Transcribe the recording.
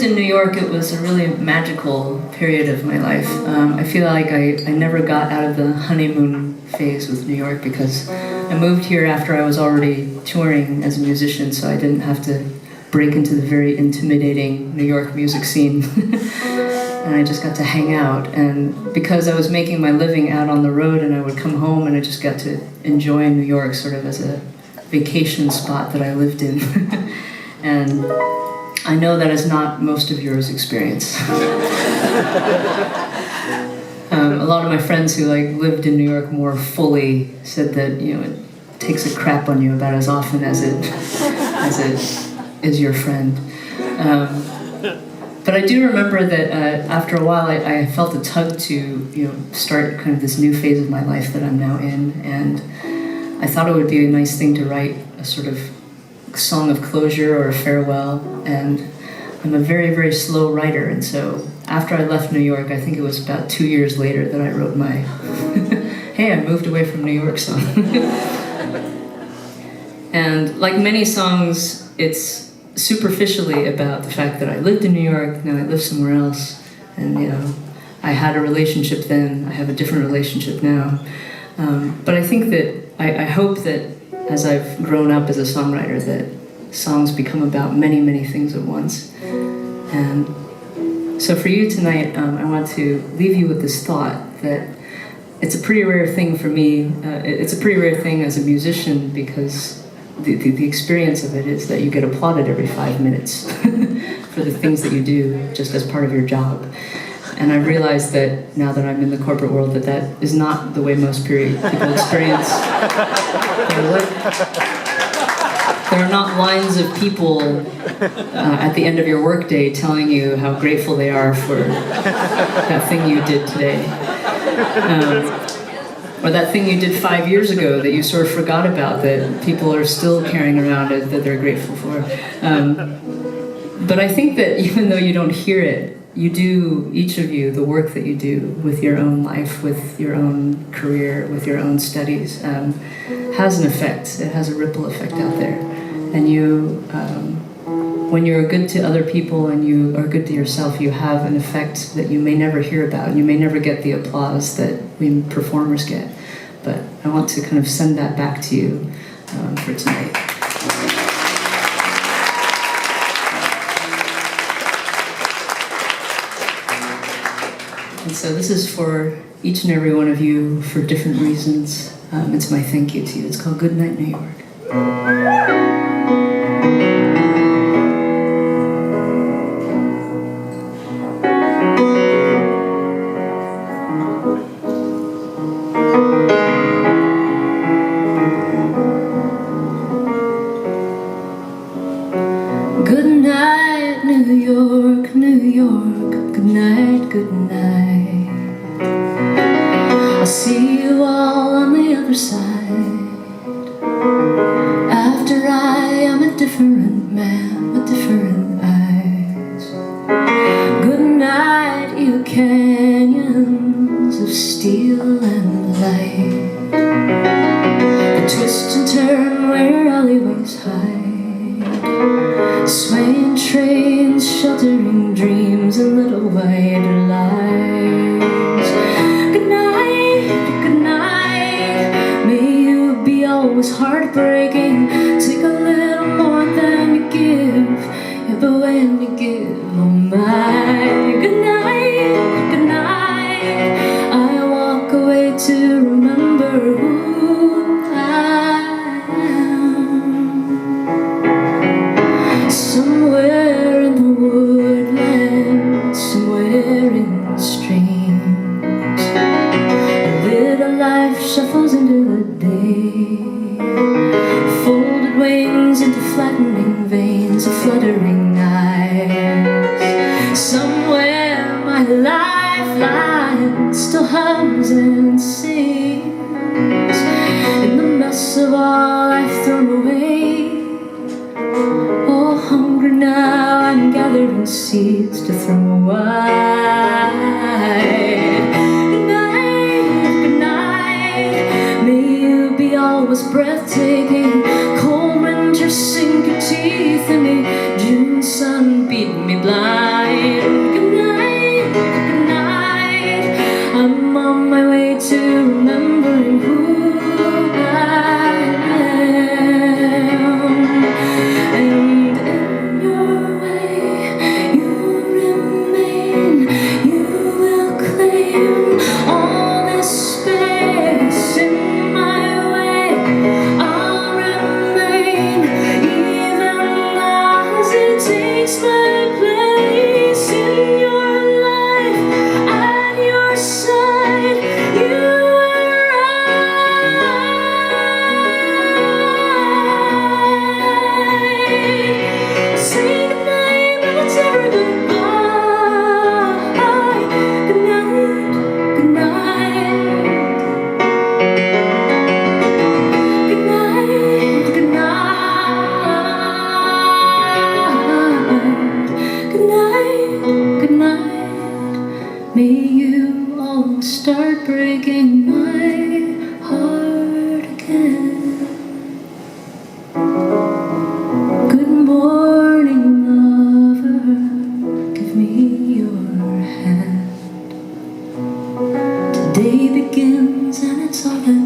lived in New York, it was a really magical period of my life. I feel like I never got out of the honeymoon phase with New York because I moved here after I was already touring as a musician, so I didn't have to break into the very intimidating New York music scene. And I just got to hang out. And because I was making my living out on the road and I would come home and I just got to enjoy New York sort of as a vacation spot that I lived in. And I know that is not most of yours experience. A lot of my friends who lived in New York more fully said that it takes a crap on you about as often as it is your friend. But I do remember that after a while I felt a tug to start kind of this new phase of my life that I'm now in, and I thought it would be a nice thing to write a sort of song of closure or a farewell. And I'm a very, very slow writer, and so after I left New York, I think it was about 2 years later that I wrote my "Hey, I moved away from New York" song. And like many songs, it's superficially about the fact that I lived in New York, now I live somewhere else, and I had a relationship then, I have a different relationship now. But I think that, I hope that as I've grown up as a songwriter, that songs become about many, many things at once. And so for you tonight, I want to leave you with this thought that it's a pretty rare thing for me, it's a pretty rare thing as a musician, because the experience of it is that you get applauded every 5 minutes for the things that you do just as part of your job. And I realize that now that I'm in the corporate world, that is not the way most people experience their work. There are not lines of people at the end of your workday telling you how grateful they are for that thing you did today. Or that thing you did 5 years ago that you sort of forgot about, that people are still carrying around that they're grateful for. But I think that even though you don't hear it, you do, each of you, the work that you do with your own life, with your own career, with your own studies, has an effect. It has a ripple effect out there. And when you're good to other people and you are good to yourself, you have an effect that you may never hear about. You may never get the applause that we performers get. But I want to kind of send that back to you for tonight. And so this is for each and every one of you for different reasons. It's my thank you to you. It's called Goodnight, New York. Good night, New York, New York. Good night, good night. I'll see you all on the other side. After I am a different man with different eyes. Good night, you canyons of steel and light. The twist and turn where alleyways hide. Swaying trains, sheltering dreams and little white lies. Good night, good night. May you be always heartbreaking. Take a little more than you give. Yeah, but when you give, oh my. Good night, good night. I walk away to remember who I am. Somewhere in the woodland, somewhere in the streams, a little life shuffles into the day. Folded wings into flattening veins, a fluttering eyes. Somewhere my lifeline still hums and sings. In the mess of all I've thrown away, oh, hungry now, I'm gathering seeds to throw wide. Good night, good night. May you be always breathtaking. Cold winter sink your teeth in me. June sun beat me blind. remembering who I am. And in your way, you remain, you will claim all this space in my way. I'll remain, even as it takes my place in your life, at your side. You are right. Say goodnight, but it's never goodbye. Goodnight, goodnight. Goodnight, goodnight. Goodnight, goodnight. May you all start breaking my heart again. Good morning, lover. Give me your hand. Today begins and it's all that